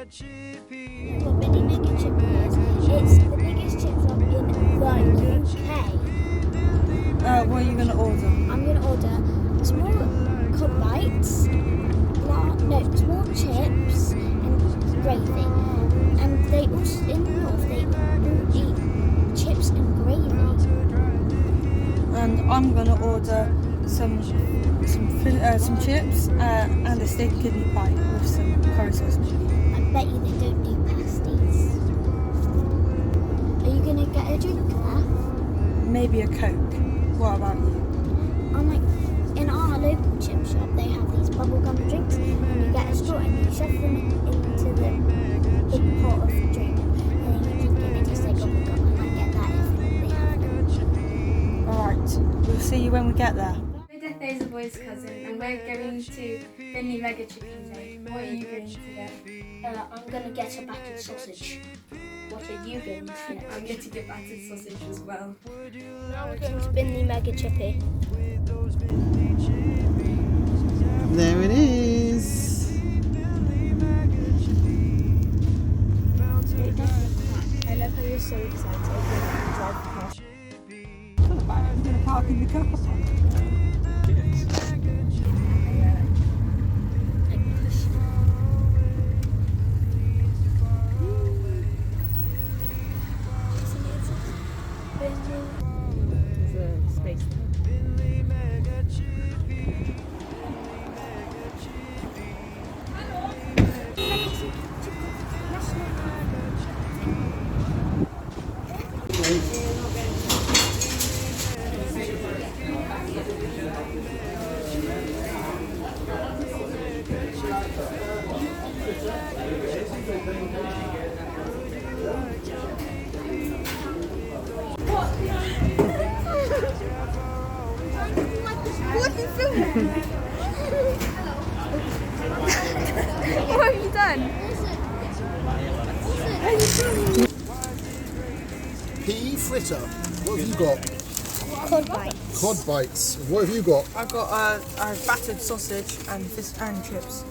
What Binley Mega Chippy is? It's the biggest chip shop in the UK. What are you going to order? I'm going to order small cod bites, small chips and gravy. And they also, in the north, they all eat chips and gravy. And I'm going to order some chips and a steak kidney pie with some curry sauce maybe. I bet you they don't do pasties. Are you going to get a drink there? Maybe a Coke. What about you? In our local chip shop, they have these bubblegum drinks, and you get a straw and you shove them into the big pot of drink, and then you drink it and it tastes like bubblegum. I might get that if they have them. Alright, we'll see you when we get there. My Death Day is a boy's cousin, and we're going to Binley Mega Chicken Day. What are you going to get? I'm going to get a battered sausage. What are you going to get? I'm going to get battered sausage as well. Now we're going to Binley Mega Chippy. There it is. I love how you're so excited when you drive past. I'm going to park in the car. There's a space there. What are you filming? What have you done? Pea fritter. What have you got? Cod bites. Cod bites. What have you got? I've got a battered sausage and chips.